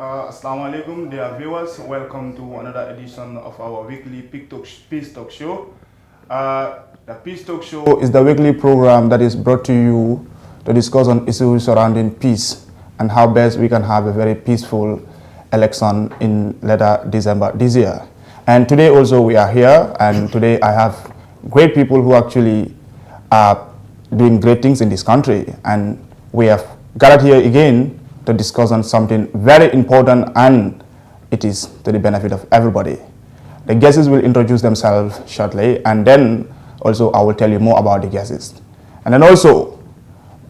Assalamu alaikum, dear viewers. Welcome to another edition of our weekly Peace Talk Show. The Peace Talk Show is the weekly program that is brought to you to discuss on issues surrounding peace and how best we can have a very peaceful election in later December this year. And today also we are here, and today I have great people who actually are doing great things in this country, and we have gathered here again to discuss on something very important, and it is to the benefit of everybody. The guests will introduce themselves shortly, and then also I will tell you more about the guests. And then also,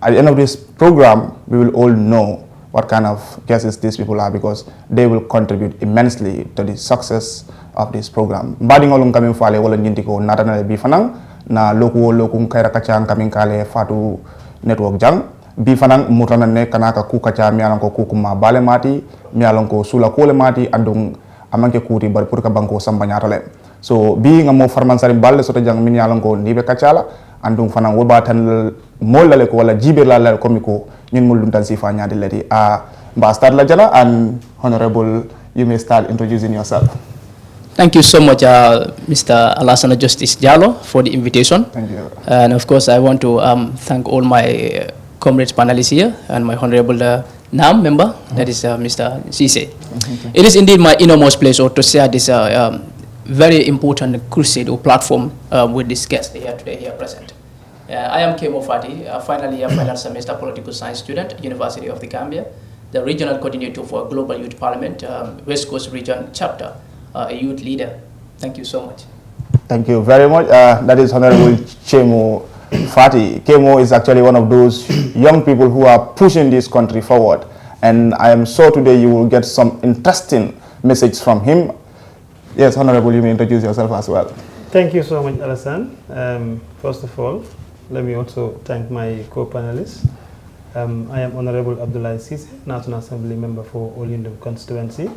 at the end of this program, we will all know what kind of guests these people are, because they will contribute immensely to the success of this program. Mbadingolung kami fale wala nyintiko natanale bifanang na loku kaira kachang kami kale Fatou network jang. Bi fanang mutana ne kanaka ku kacha mialan ko kukuma bale mati mialan ko sula kole mati andung amanke kuti bar purka banko sambanyata le. So bi ngamo farmansari balle soto jang mialan ko nibe kachala andung fanang woba tan mollale ko wala jibe la komiko ñun mul tan sifa ñadi leti mba start la jana, and honorable, you may start introducing yourself. Thank you so much, Mr. Alassana Justice Diallo, for the invitation. Thank you. And of course, I want to thank all my comrades panelists here and my honorable NAM member, that is Mr. Ceesay. It is indeed my innermost pleasure to share this very important crusade or platform with this guest here today, here present. I am Kemo, final year final semester political science student, University of the Gambia, the regional coordinator for Global Youth Parliament, West Coast Region Chapter, a youth leader. Thank you so much. Thank you very much. That is Honorable Kemo. Kemo is actually one of those young people who are pushing this country forward, and I am sure today you will get some interesting message from him. Yes, Honorable, you may introduce yourself as well. Thank you so much, Alassane. First of all, let me also thank my co-panelists. I am Honorable Abdoulie, National Assembly Member for Yundum Constituency.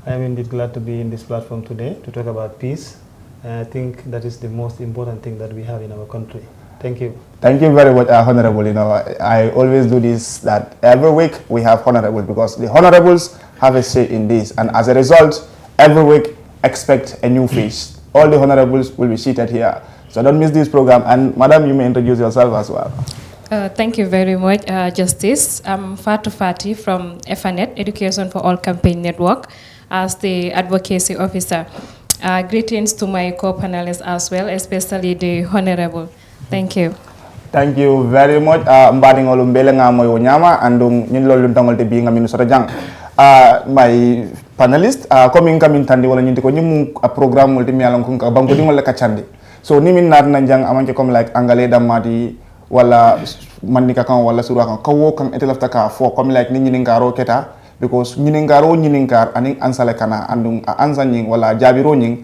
I am indeed glad to be in this platform today to talk about peace. I think that is the most important thing that we have in our country. Thank you. Thank you very much, Honorable. You know, I always do this, that every week we have honorables, because the honorables have a say in this, and as a result, every week expect a new face. All the honorables will be seated here, so don't miss this program. And Madam, you may introduce yourself as well. Thank you very much, Justice. I'm Fatou from FANET, Education for All Campaign Network, as the Advocacy Officer. Greetings to my co-panelists as well, especially the Honorable. Thank you. Thank you very much. Mbading olum bele nga moy wonyama andung ñin lolou tangol te bi nga minu soto jang. My panelist coming kamin tandi wala ñinti ko ñimu programme multi mi alon ko banko di wala kacandi. So ni min nat na jang amanke comme like angale damati wala manika kan wala sura kan kawo kan etelafta ka fo comme like ni ñini ngaro keta, because ñini ngaro ani ansale kana andung ansa ñing wala jabiro ñing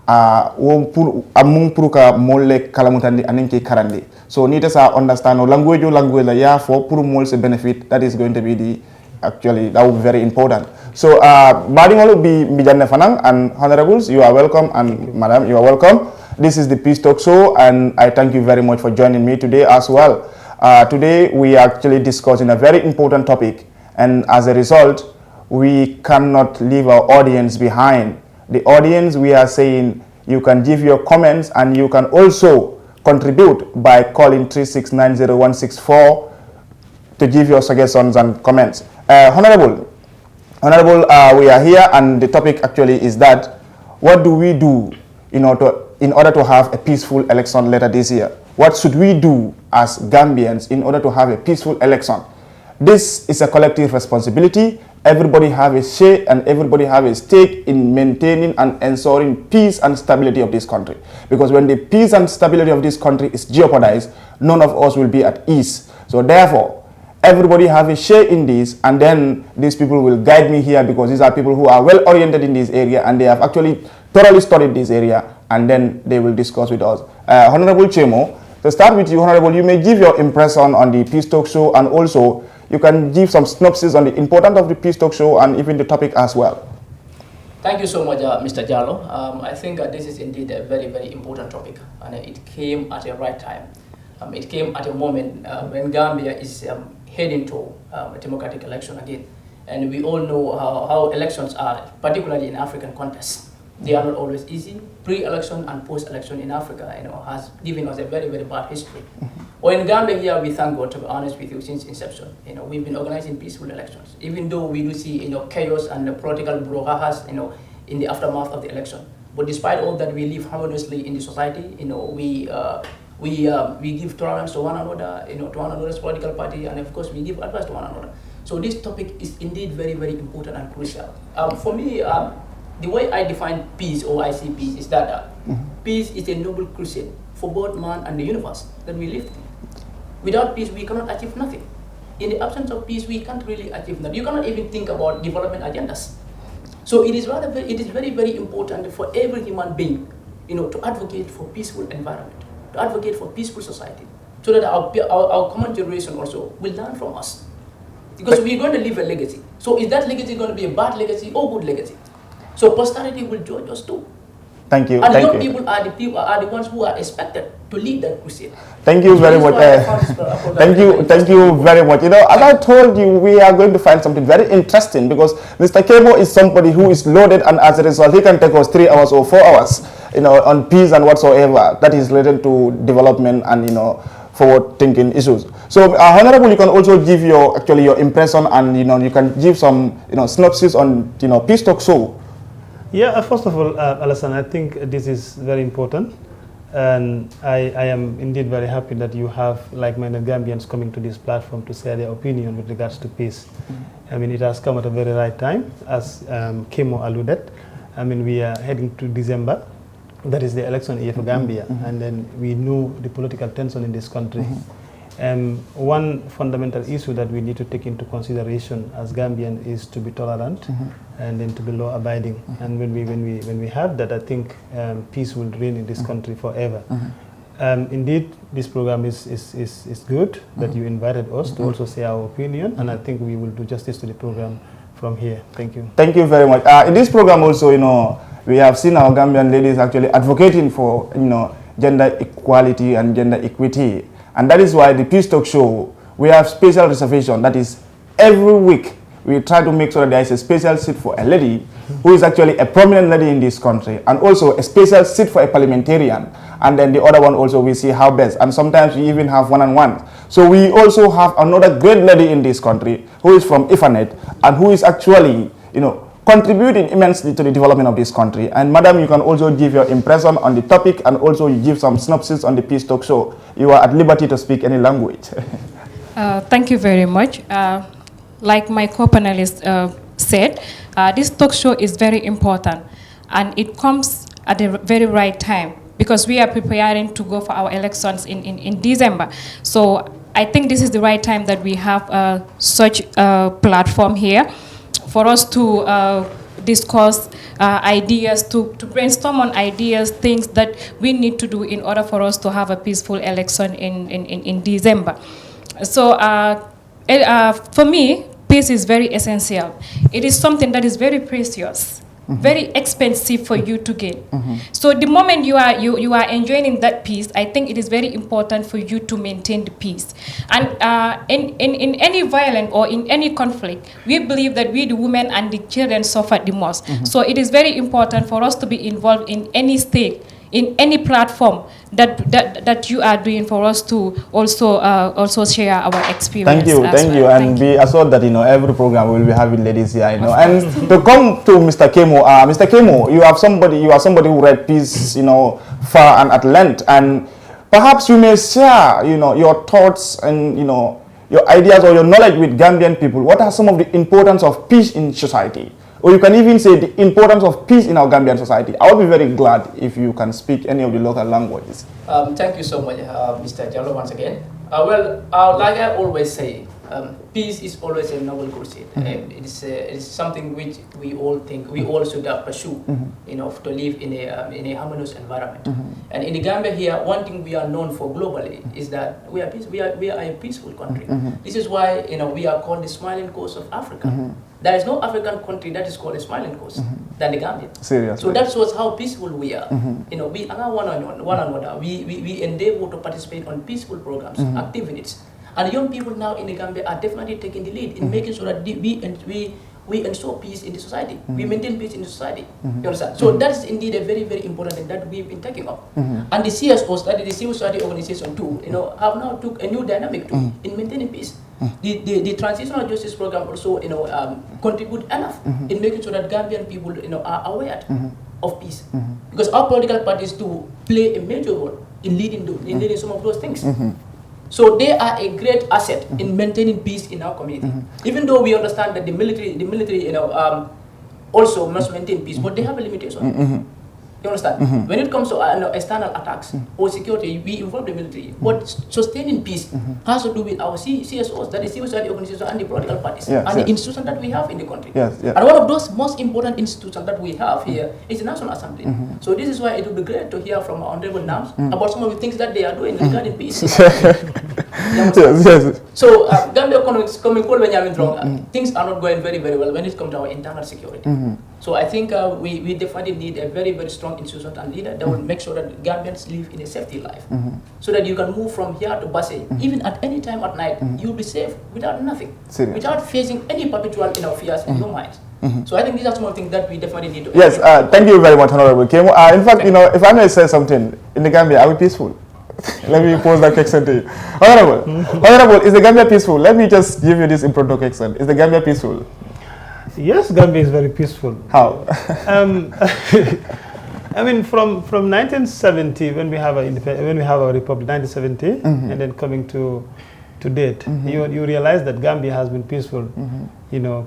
pour amung pour ka molle kalamutandi aninki karandi. So need to understand language la ya for pour mol se benefit, that is going to be the actually that would be very important. So badingolo bi janne fanang, and honorables, you are welcome, and madam, you are welcome. This is the Peace Talk Show, and I thank you very much for joining me today as well. Today we are actually discussing a very important topic, and as a result we cannot leave our audience behind. The audience, we are saying you can give your comments, and you can also contribute by calling 3690164 to give your suggestions and comments. Honorable, we are here, and the topic actually is that what do we do in order to have a peaceful election later this year? What should we do as Gambians in order to have a peaceful election? This is a collective responsibility. Everybody have a say, and everybody have a stake in maintaining and ensuring peace and stability of this country. Because when the peace and stability of this country is jeopardized, none of us will be at ease. So therefore, everybody have a share in this, and then these people will guide me here, because these are people who are well oriented in this area, and they have actually thoroughly studied this area, and then they will discuss with us. Honorable Kemo, to start with you, Honorable, you may give your impression on the Peace Talk Show, and also you can give some synopsis on the importance of the Peace Talk Show and even the topic as well. Thank you so much, Mr. Diallo. I think this is indeed a very, very important topic, and it came at the right time. It came at a moment when Gambia is heading to a democratic election again. And we all know how elections are, particularly in African context. They are not always easy. Pre-election and post-election in Africa, has given us a very, very bad history. Or in Gambia here, we thank God, to be honest with you, since inception. We've been organizing peaceful elections, even though we do see, chaos and the political brouhahas, in the aftermath of the election. But despite all that, we live harmoniously in the society. We give tolerance to one another, to one another's political party, and of course, we give advice to one another. So this topic is indeed very, very important and crucial. For me, the way I define peace, or I see peace, is that peace is a noble crusade for both man and the universe that we live in. Without peace, we cannot achieve nothing. In the absence of peace, we can't really achieve nothing. You cannot even think about development agendas. So it is very, very important for every human being, to advocate for peaceful environment, to advocate for peaceful society, so that our common generation also will learn from us. Because we're going to leave a legacy. So is that legacy going to be a bad legacy or good legacy? So posterity will judge us too. Thank you. And the young people are the ones who are expected to lead that crusade. Thank you very much. Thank you very much. As I told you, we are going to find something very interesting, because Mr. Kemo is somebody who is loaded, and as a result, he can take us 3 hours or 4 hours, on peace and whatsoever that is related to development and forward-thinking issues. So, Honorable, you can also give your impression, and you can give some synopsis on Peace Talk Show. Yeah, first of all, Alassane, I think this is very important, and I am indeed very happy that you have like-minded Gambians coming to this platform to share their opinion with regards to peace. I mean, it has come at a very right time, as Kemo alluded. I mean, we are heading to December. That is the election year for Gambia, and then we know the political tension in this country. One fundamental issue that we need to take into consideration as Gambian is to be tolerant and then to be law-abiding. And when we have that, I think peace will reign in this country forever. Indeed, this program is good that you invited us to also say our opinion, and I think we will do justice to the program from here. Thank you. Thank you very much. In this program also, we have seen our Gambian ladies actually advocating for gender equality and gender equity. And that is why the Peace Talk Show, we have special reservation. That is, every week we try to make sure that there is a special seat for a lady who is actually a prominent lady in this country, and also a special seat for a parliamentarian. And then the other one also we see how best. And sometimes we even have one-on-one. So we also have another great lady in this country who is from Ifanet, and who is actually, contributing immensely to the development of this country. And Madam, you can also give your impression on the topic, and also you give some synopsis on the Peace Talk Show. You are at liberty to speak any language. Thank you very much. Like my co-panelist said, this talk show is very important, and it comes at the very right time, because we are preparing to go for our elections in December. So I think this is the right time that we have such a platform here for us to discuss ideas, to brainstorm on ideas, things that we need to do in order for us to have a peaceful election in December. So for me, peace is very essential. It is something that is very precious, very expensive for you to gain. So the moment you are enjoying that peace, I think it is very important for you to maintain the peace. And in any violence or in any conflict, we believe that we, the women and the children, suffer the most. So it is very important for us to be involved in any stake, in any platform that you are doing, for us to also share our experience. Thank you, and be assured that every program will be having ladies here. And to come to Mr. Kemo, Mr. Kemo, you are somebody who read peace, far and at length, and perhaps you may share, your thoughts and your ideas or your knowledge with Gambian people. What are some of the importance of peace in society? Or you can even say the importance of peace in our Gambian society. I would be very glad if you can speak any of the local languages. Thank you so much, Mr. Jallo, once again. Like I always say, peace is always a noble crusade. It is something which we all think we all should pursue, to live in a harmonious environment. And in the Gambia here, one thing we are known for globally is that we are a peaceful country. This is why we are called the smiling coast of Africa. There is no African country that is called a smiling coast than the Gambia. Seriously. So that shows how peaceful we are. We allow one another. We endeavor to participate on peaceful programs, activities. And young people now in the Gambia are definitely taking the lead in making sure that we ensure peace in the society. We maintain peace in the society. You understand? So that is indeed a very, very important thing that we've been taking up. And the CSOs, that is the civil society organization too, have now took a new dynamic too in maintaining peace. The transitional justice program also, contribute enough in making sure that Gambian people, are aware of peace. Because our political parties do play a major role in leading some of those things. So they are a great asset in maintaining peace in our community. Even though we understand that the military, also must maintain peace, but they have a limitation. You understand? When it comes to external attacks or security, we involve the military. But sustaining peace has to do with our CSOs, that is civil society organizations, and the political parties, and the institutions that we have in the country. And one of those most important institutions that we have here is the National Assembly. So this is why it would be great to hear from our honorable NAMs about some of the things that they are doing regarding peace. So Gambia things are not going very, very well when it comes to our internal security. So I think we definitely need a very, very strong institution and leader that will make sure that Gambians live in a safety life. So that you can move from here to Basse, even at any time at night, you'll be safe without nothing, without facing any perpetual fears in your mind. So I think these are some of the things that we definitely need to. Yes, thank you very much, Honorable Kemo. In fact, if I may say something, in the Gambia, are we peaceful? Let me pose that question to you. Honorable, is the Gambia peaceful? Let me just give you this impromptu question. Is the Gambia peaceful? Yes, Gambia is very peaceful. How? I mean, from 1970, when we have our republic, 1970, and then coming to date, you realize that Gambia has been peaceful,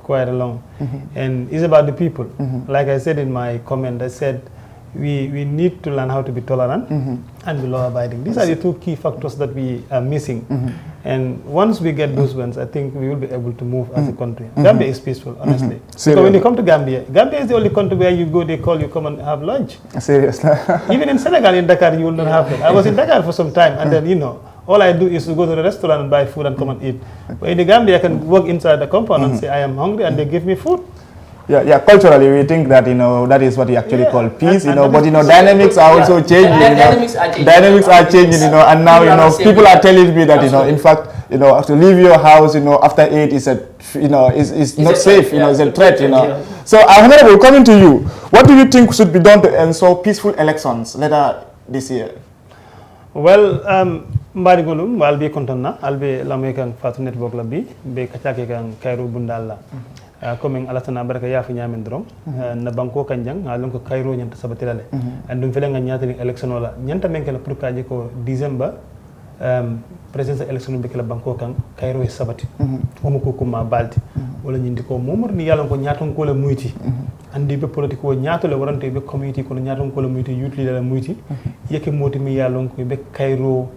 quite a long, and it's about the people. Like I said in my comment, I said we need to learn how to be tolerant and be law-abiding. These are the two key factors that we are missing. And once we get those ones, I think we will be able to move as a country. Gambia is peaceful, honestly. So when you come to Gambia is the only country where you go, they call you, come and have lunch. Seriously? Even in Senegal, in Dakar, you will not have that. I was in Dakar for some time, and then, all I do is to go to the restaurant and buy food and come and eat. But in the Gambia, I can walk inside the compound and say, I am hungry, and they give me food. Yeah, culturally we think that that is what you actually call peace, but dynamics are also changing. Dynamics are changing, and now people are telling me that in fact to leave your house after 8 is is not safe, is a threat, So Honorable, coming to you, what do you think should be done to ensure peaceful elections later this year? Well, mbari golum wal be kontonna albe lamay kan Fatou network la bi be kachake kan Cairo bundalla comme alatana baraka yafu nyamen drom na banko kanjang alon ko Cairo nyanta sabatilale andum fele nga nyatali election wala nyanta menke la pour kaje ko December presidential election be kala banko kan Cairo e sabati o ko kuma balti wala nyindi ko momor ni yalon ko nyaton ko la muyti andi be politique o nyaato le warante be community ko nyaton ko la muyti yutli la muyti yeke moti mi yalon ko be Cairo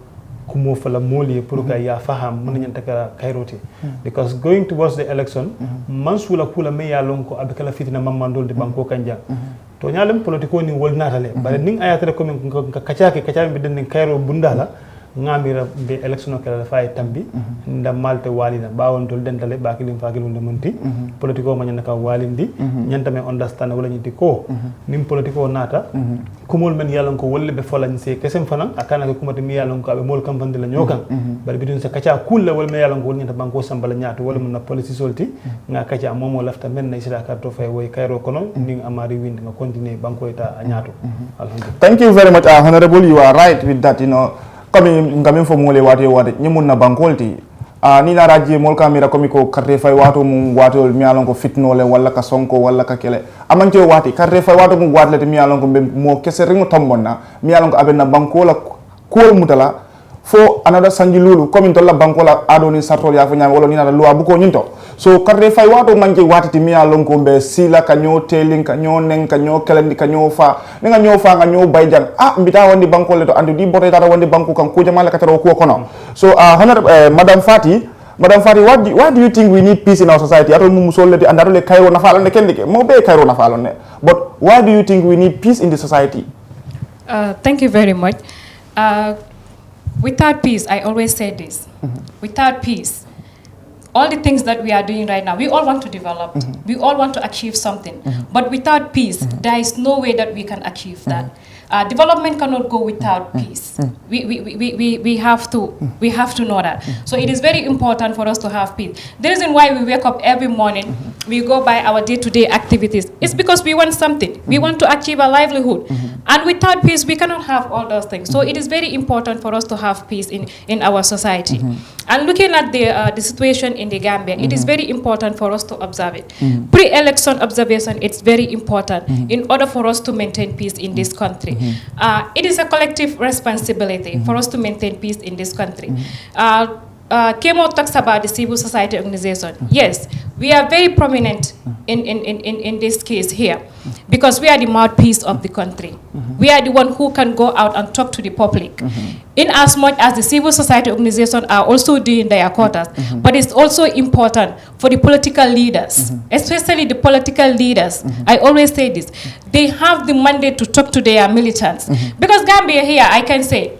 kumo fala moli pour ka ya faham mun nyanta ka Cairoti because going towards the election mansula kula me yalon ko abikala fitina mamandol de banko kanja to nyalem politique ni wolnatale bare ning ayatare ko min ka kacaake be den Cairo bundala ngamira be election kala fay tambi nda malte walina bawon tol dentale bakilim fakilum de monti politiko ma nyaka walindi nyanta me understand wala nyiti ko nim politiko nata kumol men yalon ko wolle be folañ se kesem fanan akana ko kumati mi yalon ko abe mol kampande la nyokan bari bidun sa kacha kulla wala me yalon ko nyanta banko sambala nyaato wala mun na policy solti nga kacha momo lafta men na sira karto fay way Cairo kono ning amari wind nga continue banko eta nyaato alhamdulillah. Thank you very much, Honorable. You are right with that, kami ngami fo mole wate nyimun na bankolti ni na raji mol kamera komi ko karte fay wato mum wato mi alon ko fitnole wala ka sonko wala ka kele amanke wati karte fay wato mum watle mi alon ko mo kese ringo tombonna mi alon ko abenna bankola kol mutala fo another sanji lulu komi to la bankola adoni sartol ya fo nyama wala ni na loi bu ko nyinto so karte fay wato manke wati mi alon ko be sila ka nyo telling ka nyo nen ka nyo kelendi ka nyo fa nga nyo fa nga nyo bayjan mbita wandi bankole to andu di bote tata wandi banku kan ko jamala ka taro ko kono so Madam Fati, why do you think we need peace in our society? Atol mum solleti andarole Cairo na falonde kendike mo be Cairo na falonde, but why do you think we need peace in the society? Thank you very much. Without peace, I always say this, without peace, all the things that we are doing right now, we all want to develop, we all want to achieve something, but without peace, there is no way that we can achieve that. development cannot go without peace. We have to know that. So it is very important for us to have peace. The reason why we wake up every morning, we go by our day-to-day activities, it's because we want something. We want to achieve a livelihood. And without peace, we cannot have all those things. So it is very important for us to have peace in our society. And looking at the situation in the Gambia, it is very important for us to observe it. Pre-election observation, it's very important in order for us to maintain peace in this country. It is a collective responsibility for us to maintain peace in this country. Kemo talks about the civil society organization. Yes, we are very prominent in this case here because we are the mouthpiece of the country. We are the one who can go out and talk to the public. In as much as the civil society organizations are also doing their quotas, but it's also important for the political leaders, especially the political leaders. I always say this. They have the mandate to talk to their militants. Because Gambia here, I can say,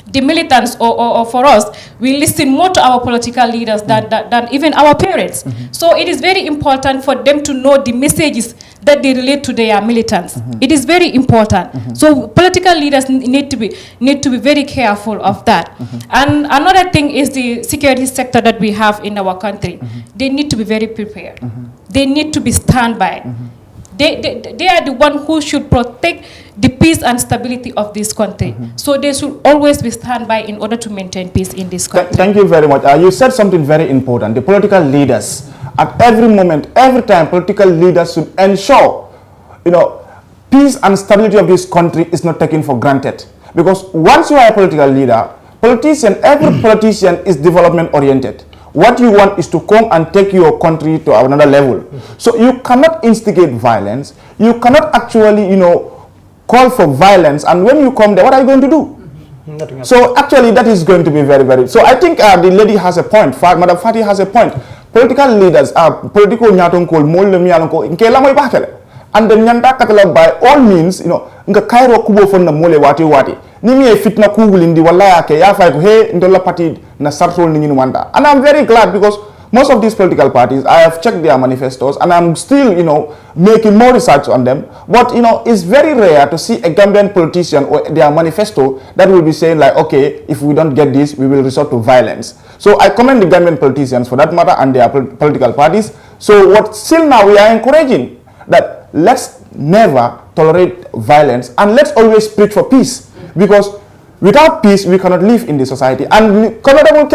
the militants or for us, we listen more to our political leaders than even our parents. So it is very important for them to know the messages that they relate to their militants. It is very important. So political leaders need to be very careful of that. And another thing is the security sector that we have in our country. They need to be very prepared. They need to be standby. They are the one who should protect the peace and stability of this country. So they should always be standby in order to maintain peace in this country. Thank you very much. You said something very important. The political leaders, at every moment, every time, political leaders should ensure, peace and stability of this country is not taken for granted. Because once you are a political leader, every politician is development oriented. What you want is to come and take your country to another level. So you cannot instigate violence. You cannot actually, call for violence. And when you come there, what are you going to do? So actually, that is going to be very, very... So I think the lady has a point. Madam Fatou has a point. Political leaders are political nyatonkol molemialonko inkela moy bakele. And then nyanda katala by all means, nga kairo kubo fonna mole wati. Nimi e fitna kugulindi wala yake ya fay ko he ndola party na sartol ni ñu wanda. And I'm very glad because most of these political parties, I have checked their manifestos and I'm still, making more research on them. But, it's very rare to see a Gambian politician or their manifesto that will be saying like, okay, if we don't get this, we will resort to violence. So I commend the Gambian politicians for that matter and their political parties. So what still now we are encouraging that let's never tolerate violence and let's always preach for peace. Because without peace, we cannot live in the society. And Honorable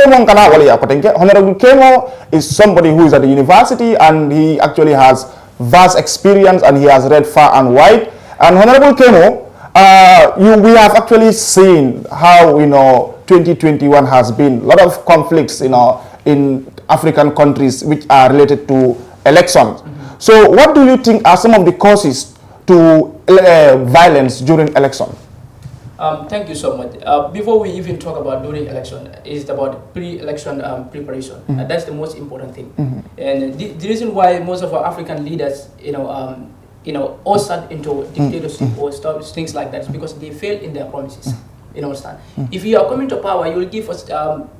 Kemo is somebody who is at the university and he actually has vast experience and he has read far and wide. And Honorable Kemo, we have actually seen how, 2021 has been. A lot of conflicts, in African countries which are related to elections. So what do you think are some of the causes to violence during election? Thank you so much. Before we even talk about during election, it's about pre-election preparation. That's the most important thing. And the reason why most of our African leaders, all start into dictatorship or things like that is because they fail in their promises. You understand? If you are coming to power, you will give us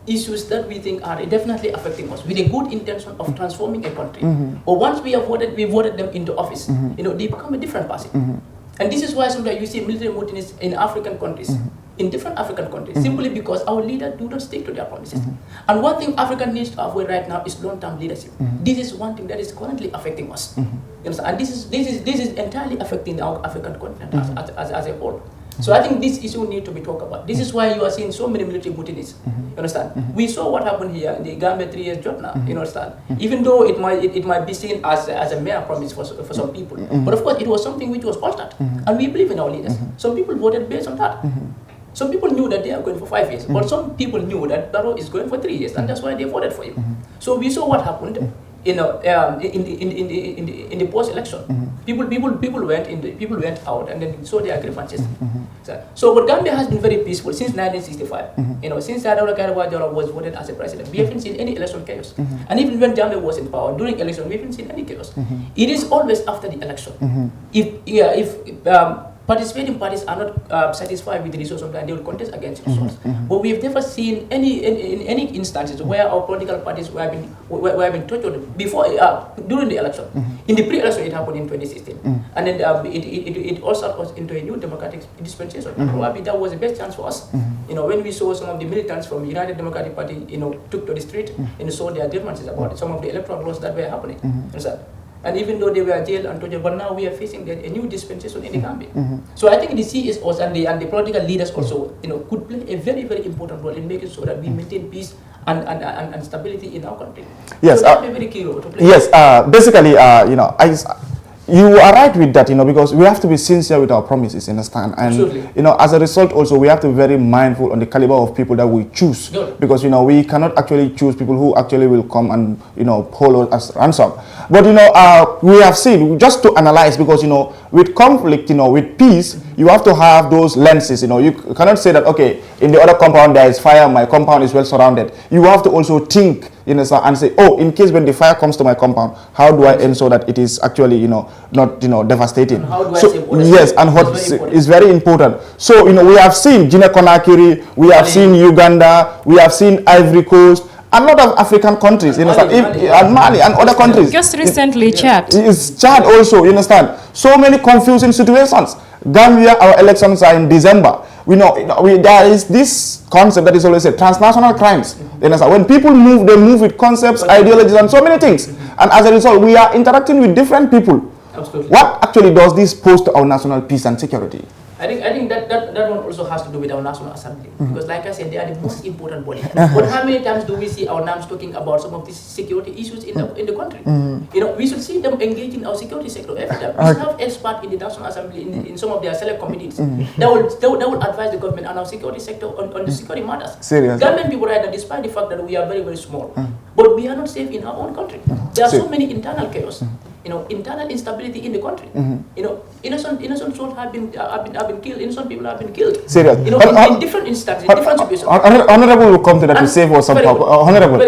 issues that we think are definitely affecting us with a good intention of transforming a country. Or once we voted them into office, they become a different person. And this is why sometimes you see military mutinies in African countries, in different African countries, simply because our leaders do not stick to their promises. And one thing Africa needs to avoid right now is long-term leadership. This is one thing that is currently affecting us. You understand? And this is entirely affecting our African continent as a whole. So I think this issue need to be talked about. This is why you are seeing so many military mutinies. You understand? We saw what happened here in the Gambia 3 years job now. You understand? Even though it might be seen as a mere promise for some people, but of course it was something which was altered, and we believe in our leaders. Some people voted based on that. Some people knew that they are going for 5 years, but some people knew that Barrow is going for 3 years, and that's why they voted for him. So we saw what happened. In the post-election, people went out and then saw their grievances. So, but Gambia has been very peaceful since 1965. Since Advocacy was voted as a president, we haven't seen any election chaos. And even when Gambia was in power during election, we haven't seen any chaos. It is always after the election. If participating parties are not satisfied with the results, sometimes they will contest against results. But we have never seen in any instances where our political parties were being tortured before during the election. In the pre-election, it happened in 2016. And then it also us into a new democratic dispensation. Probably that was the best chance for us. You know, when we saw some of the militants from United Democratic Party, you know, took to the street and saw their grievances about some of the electoral laws that were happening. And even though they were jailed and tortured, but now we are facing a new dispensation in the Gambia. So I think the CSOs and the political leaders also, you know, could play a very, very important role in making sure that we maintain peace and stability in our country. Yes, so that would be a very key role to play. Yes, basically, you know, you are right with that, you know, because we have to be sincere with our promises, understand? And, Absolutely. you know, as a result also, we have to be very mindful on the caliber of people that we choose. Good. Because, you know, we cannot actually choose people who actually will come and, you know, hold us ransom. But, you know, we have seen, just to analyze, because, you know, with conflict, you know, with peace, you have to have those lenses, you know. You cannot say that, okay, in the other compound there is fire, my compound is well surrounded. You have to also think, you know, and say, oh, in case when the fire comes to my compound, how do I ensure that it is actually, you know, not, you know, devastating? And how do I save others? Yes, and what is very important. So, you know, we have seen Guinea Conakry, we have seen Uganda, we have seen Ivory Coast, a lot of African countries, you understand, and Mali and other countries. Just recently, Chad. It's Chad also, you understand. So many confusing situations. Gambia, our elections are in December. We know, there is this concept that is always said, transnational crimes. You understand? When people move, they move with concepts, ideologies, and so many things. And as a result, we are interacting with different people. Absolutely. What actually does this pose to our national peace and security? I think that one also has to do with our National Assembly. Because like I said, they are the most important body. But how many times do we see our NAMs talking about some of these security issues in the country? You know, we should see them engaging our security sector every time. We should have experts in the National Assembly, in some of their select committees, that will advise the government on our security sector, on the security matters. Seriously? Government people right now, despite the fact that we are very, very small, but we are not safe in our own country. There are so many internal chaos. You know, internal instability in the country. You know, innocent souls have been killed. Innocent people have been killed. Serious. You know, in different instances, in different situations. Honorable will come to that to save us some purpose. Honorable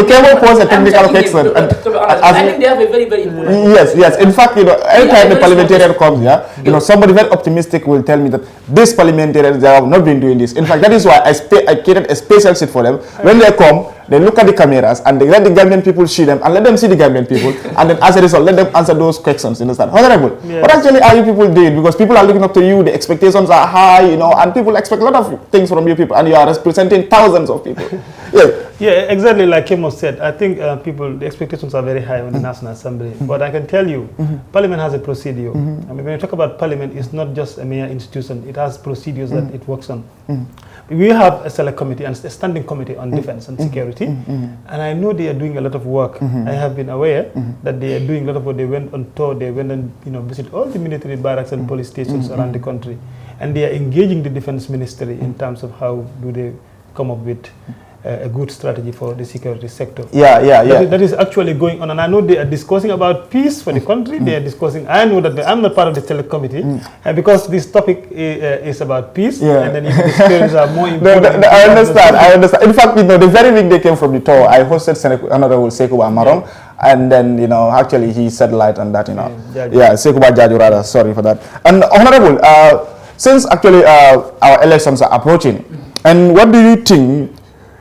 Kemo posed a technical question. I think they have a very, very important. Yes. In fact, you know, anytime the parliamentarian comes here, you know, somebody very optimistic will tell me that this parliamentarians, they have not been doing this. In fact, that is why I created a special seat for them. When they come, they look at the cameras and they let the Gambian people see them and let them see the Gambian people, and then as a result, let them answer those questions. You understand? Honorable, what actually are you people doing? Because people are looking up to you, the expectations are high, you know, and people expect a lot of things from you people, and you are representing thousands of people. Yeah, exactly like Kemo said. I think the expectations are very high on the National Assembly. But I can tell you, Parliament has a procedure. I mean, when you talk about Parliament, it's not just a mere institution. It has procedures that it works on. We have a select committee and a standing committee on defense and security. And I know they are doing a lot of work. I have been aware that they are doing a lot of work. They went on tour. They went and visit all the military barracks and police stations around the country. And they are engaging the defense ministry in terms of how do they come up with a good strategy for the security sector. That is actually going on, and I know they are discussing about peace for the country. They are discussing. I know that I'm not part of the select committee, because this topic is about peace, and then the securities are more important. I understand. In fact, you know, the very week they came from the tour, I hosted Honorable Sekuba Marom, and then, you know, actually he shed light on that, you know. Sekuba Jaju rather, sorry for that. And Honorable, since actually our elections are approaching, and what do you think?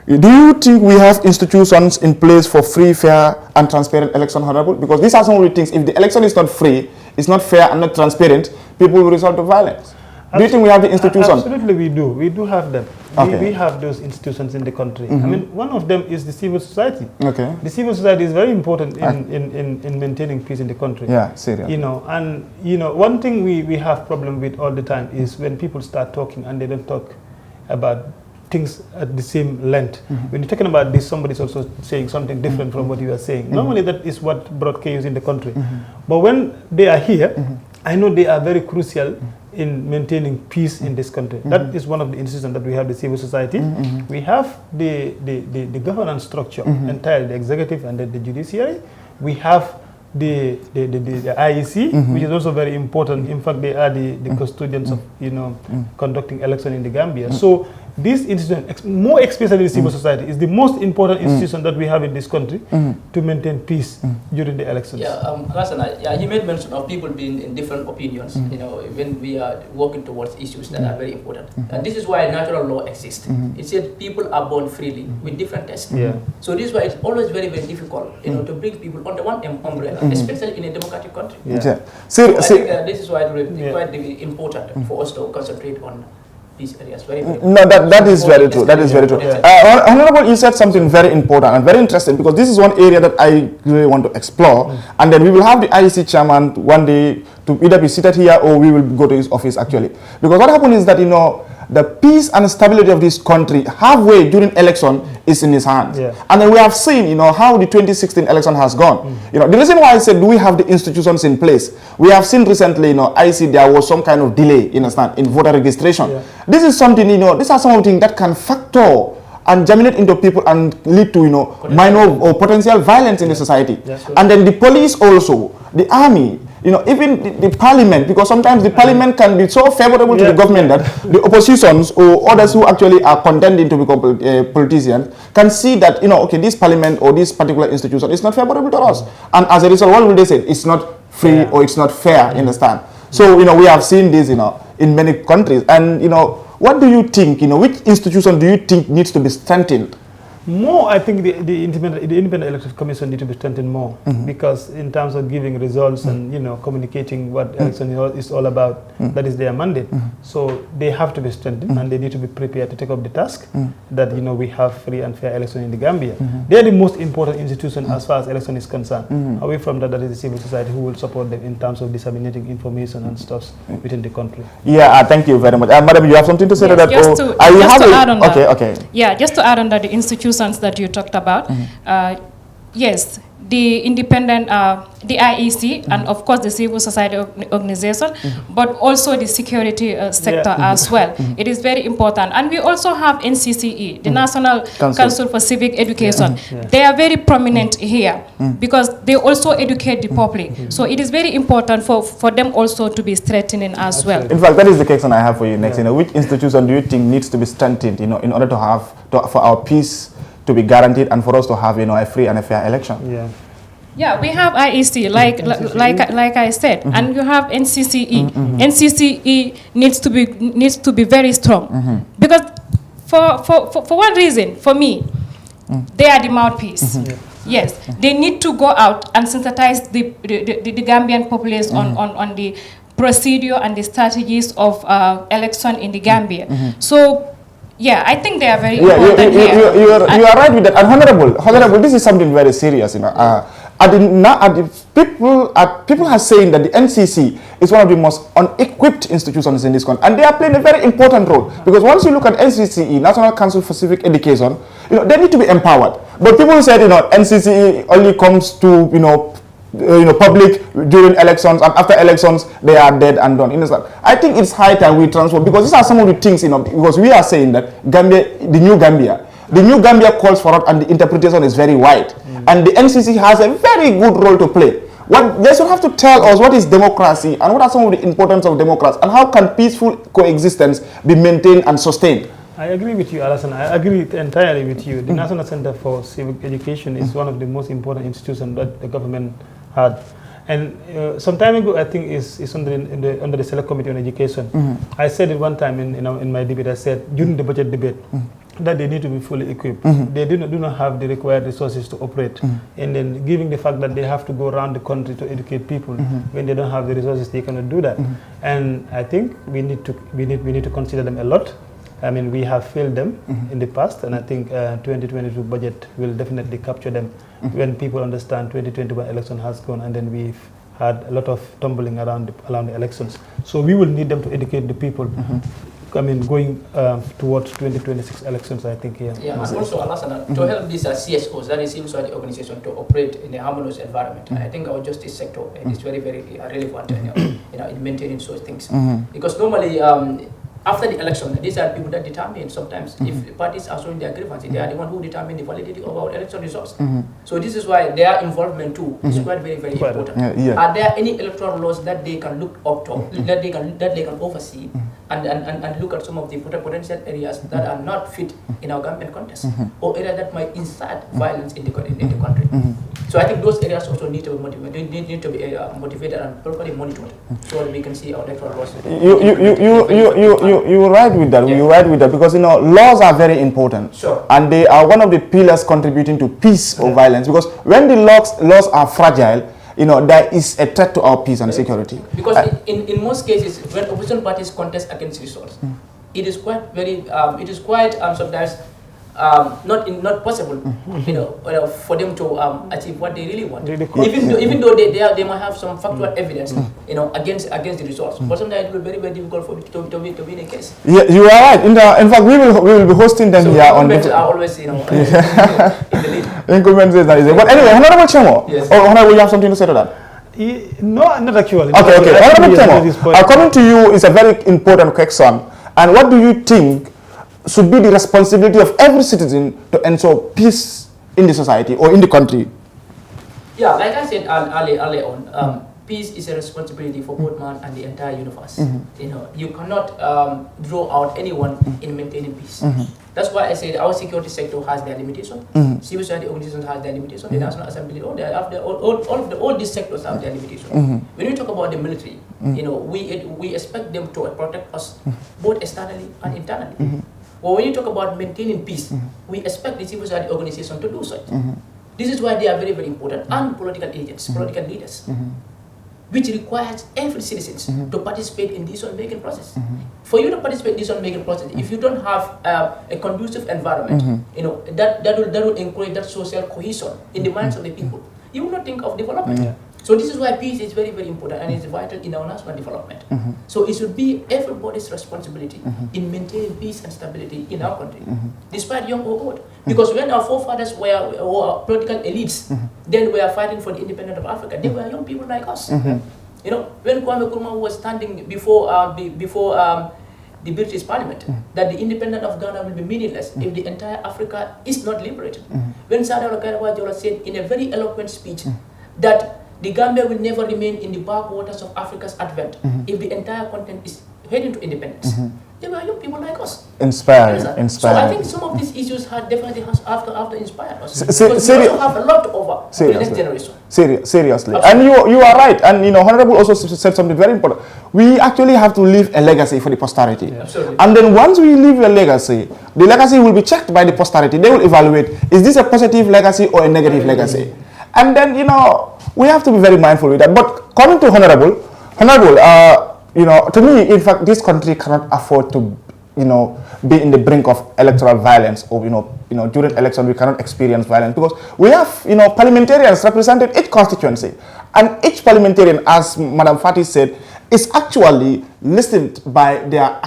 Do you think we have institutions in place for free, fair, and transparent election, Honorable? Because these are some of the things. If the election is not free, it's not fair and not transparent, people will resort to violence. Do you think we have the institutions? Absolutely, we do. We do have them. Okay. We have those institutions in the country. I mean, one of them is the civil society. Okay. The civil society is very important in maintaining peace in the country. Yeah, serious. You know, and one thing we have problem with all the time is when people start talking and they don't talk about things at the same length. When you're talking about this, somebody's also saying something different from what you are saying. Normally that is what brought chaos in the country. But when they are here, I know they are very crucial in maintaining peace in this country. That is one of the institutions that we have, the civil society. We have the governance structure, entirely the executive and the judiciary. We have the IEC, which is also very important. In fact, they are the custodians of conducting election in the Gambia. So this institution, more especially the civil society, is the most important institution that we have in this country to maintain peace during the elections. He made mention of people being in different opinions, when we are working towards issues that are very important. And this is why natural law exists. It said people are born freely with different tests. So this is why it's always very, very difficult, to bring people under one umbrella, especially in a democratic country. So I think this is why it's quite important for us to concentrate on these areas. No, that is very true. That is very true. Honorable, you said something very important and very interesting, because this is one area that I really want to explore. And then we will have the IEC chairman one day to either be seated here or we will go to his office actually. Because what happened is that, the peace and stability of this country halfway during election is in his hands. And then we have seen, how the 2016 election has gone. The reason why I said, do we have the institutions in place? We have seen recently, I see there was some kind of delay, in voter registration. This is something, these are some of the things that can factor and germinate into people and lead to, minor or potential violence in the society. And then the police also, the army, even the parliament, because sometimes the parliament can be so favorable to the government that the oppositions or others who actually are contending to become politicians can see that, okay, this parliament or this particular institution is not favorable to us. And as a result, what will they say? It's not free or it's not fair, understand? So, we have seen this, in many countries. And, what do you think, which institution do you think needs to be strengthened? More, I think the Independent Electoral Commission need to be strengthened more, because in terms of giving results and communicating what election is all about, that is their mandate. So they have to be strengthened and they need to be prepared to take up the task that we have free and fair election in the Gambia. They are the most important institution as far as election is concerned. Away from that, that is the civil society who will support them in terms of disseminating information and stuff within the country. Thank you very much. Madam, you have something to say to that? Just to add on that. Okay. Yeah, just to add on that, the institutions that you talked about, yes, the independent, the IEC, and of course the civil society organization, but also the security sector as well. It is very important. And we also have NCCE, the National Council for Civic Education. They are very prominent here because they also educate the public. So it is very important for them also to be strengthening as well. In fact, that is the question I have for you next. Which institution do you think needs to be strengthened, in order to have, for our peace to be guaranteed and for us to have, a free and a fair election? Yeah, we have IEC, like I said, and you have NCCE. NCCE needs to be very strong, because for one reason, for me, they are the mouthpiece. Yes, they need to go out and sensitize the Gambian populace on the procedure and the strategies of election in the Gambia. So. Yeah, I think they are very important here. You are right with that. And Honorable, this is something very serious. People are saying that the NCC is one of the most unequipped institutions in this country, and they are playing a very important role. Because once you look at NCCE, National Council for Civic Education, they need to be empowered. But people said, NCCE only comes to public during elections, and after elections they are dead and done. I think it's high time we transform, because these are some of the things, because we are saying that Gambia, the new Gambia calls for it, and the interpretation is very wide. And the NCC has a very good role to play. They should have to tell us what is democracy and what are some of the importance of democracy, and how can peaceful coexistence be maintained and sustained. I agree with you, Alassane. I agree entirely with you. The National Center for Civic Education is one of the most important institutions that the government had. And some time ago, I think it's under the Select Committee on Education. I said it one time in my debate. I said during the budget debate that they need to be fully equipped. They do not have the required resources to operate. And then, given the fact that they have to go around the country to educate people, when they don't have the resources, they cannot do that. And I think we need to consider them a lot. I mean, we have failed them in the past, and I think 2022 budget will definitely capture them when people understand 2021 election has gone, and then we've had a lot of tumbling around the elections. So we will need them to educate the people. I mean, going towards 2026 elections, I think. Yeah, and also, Alassane, to help these CSOs, that is civil society organization, to operate in a harmonious environment. I think our justice sector is very, very relevant in maintaining such things. Because normally, after the election, these are people that determine sometimes if parties are showing their grievances, they are the one who determine the validity of our election results. So this is why their involvement too is quite very, very important. Are there any electoral laws that they can look up to, that they can oversee, and look at some of the potential areas that are not fit in our Gambian context, or areas that might incite violence in the country. So I think those areas also need to be motivated, need to be motivated and properly monitored, so that we can see our electoral laws. You're right with that. You're right with that, because laws are very important, and they are one of the pillars contributing to peace or violence. Because when the laws are fragile, there is a threat to our peace and security. Because in most cases, when opposition parties contest against results, it is quite sometimes not possible, for them to achieve what they really want. Even though they might have some factual evidence, against the results, but sometimes it will be very, very difficult for to win a case. Yeah, you are right. In fact, we will be hosting them here on. Are always, in the lead. Incumbents is that easy. But anyway, Honorable Kemo, Honorable, you have something to say to that? No, not actually. Okay. Honorable Kemo, coming to you is a very important question. And what do you think should be the responsibility of every citizen to ensure peace in the society or in the country? Yeah, like I said earlier on, peace is a responsibility for both man and the entire universe. You cannot draw out anyone in maintaining peace. That's why I said our security sector has their limitation. Civil society organizations has their limitation. The National Assembly, all these sectors have their limitation. When we talk about the military, we expect them to protect us both externally and internally. But when you talk about maintaining peace, we expect the civil society organization to do such. This is why they are very, very important, and political agents, political leaders, which requires every citizen to participate in this decision-making process. For you to participate in this decision-making process, if you don't have a conducive environment, that will encourage that social cohesion in the minds of the people, you will not think of development. So this is why peace is very, very important, and it's vital in our national development. So it should be everybody's responsibility in maintaining peace and stability in our country, despite young or old. Because when our forefathers were political elites, then we are fighting for the independence of Africa, they were young people like us. When Kwame Nkrumah was standing before the British Parliament, that the independence of Ghana will be meaningless if the entire Africa is not liberated. When Sadao Kairawa said in a very eloquent speech that the Gambia will never remain in the backwaters of Africa's advent if the entire continent is heading to independence. They were young people like us. Inspiring. So I think some of these issues definitely have to inspire us. Because we also have a lot to offer to the next generation. Seriously. And you are right. And Honorable also said something very important. We actually have to leave a legacy for the posterity. Absolutely. And then once we leave a legacy, the legacy will be checked by the posterity. They will evaluate, is this a positive legacy or a negative legacy? And then, we have to be very mindful with that. But coming to Honorable, to me, in fact, this country cannot afford to, be in the brink of electoral violence, or, during election we cannot experience violence, because we have, parliamentarians represented each constituency, and each parliamentarian, as Madam Fatou said, is actually listened by their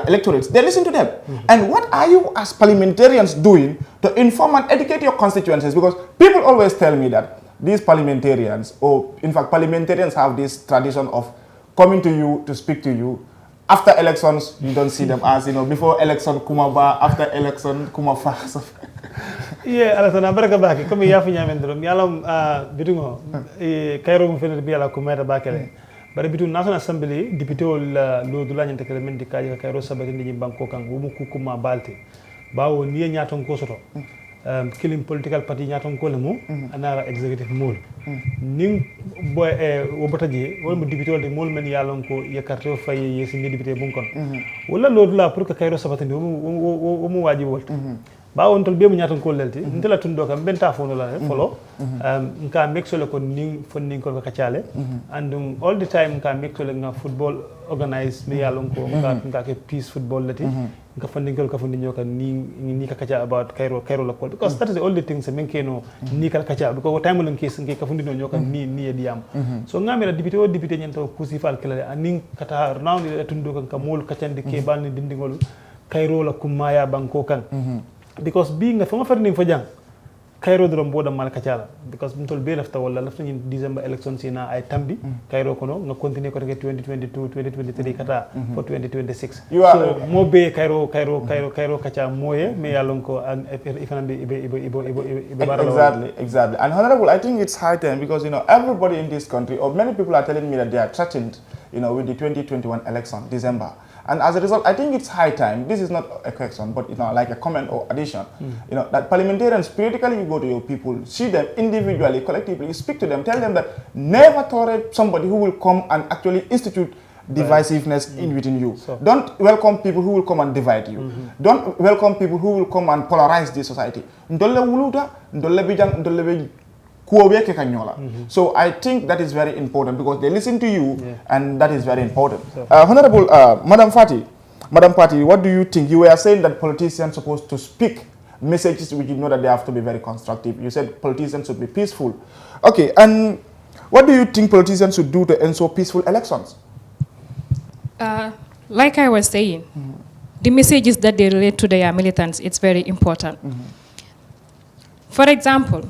electorates. They listen to them. And what are you as parliamentarians doing to inform and educate your constituencies? Because people always tell me that these parliamentarians, or in fact parliamentarians, have this tradition of coming to you to speak to you. After elections, you don't see them as, before election kumaba, after election kumafa. Yeah, alasana baraka baki. Comme ya fi nyamendro, yalam bitungo Cairo mu fene bi ala kumeta bakele. Bare bitu National Assembly député ol lo dula nyante kele men dikaji Cairo sabati ndi banko kan wumu kukuma balti. Bawo niye nyaton ko soto. Killing political party nyaton ko lemu anara executive mol ning boy wobotaje wol mo député wol de mol men yalon ko yakarto fay yesi ni député bunkon wala lolu la pour que Cairo sabatandi wo mo waji wolt ba won tol be mo nyaton ko lelti ndela tundo kam benta fono la follow nka make sure ko ning funding ko kacale and all the time nka make sure nga football organize ni yalon ko nka ke peace football lati nka funding ko nyoka ni ka kacha about Cairo la call, because that is the only thing se menkeno ni ka kacha, because time lon case nka funding nyoka ni ediyam so ngamira député nyento kusi fal kala aning kata round tundo kan ka mol kacande ke bal ni dindingol Cairo la kumaya banko kan because being a former farning for jang Cairo drum boda mal kachala, because mtol be lafta wala lafta in December election sina ay tambi Cairo kono nga continue ko 2022 2023 kata for 2026 so mo be Cairo kacha moye me yalon ko an ifanambe ibe exactly. And Honorable, I think it's high time, because everybody in this country, or many people, are telling me that they are threatened with the 2021 election December. And as a result, I think it's high time. This is not a question, but like a comment or addition. That parliamentarians, periodically you go to your people, see them individually, collectively, you speak to them, tell them that never tolerate somebody who will come and actually institute divisiveness in within you. Don't welcome people who will come and divide you. Don't welcome people who will come and polarize the society. So I think that is very important because they listen to you, and that is very important. Honorable Madam Fati, what do you think? You were saying that politicians are supposed to speak messages which you know that they have to be very constructive. You said politicians should be peaceful. Okay, and what do you think politicians should do to ensure peaceful elections? Like I was saying, the messages that they relate to their militants, it's very important. For example,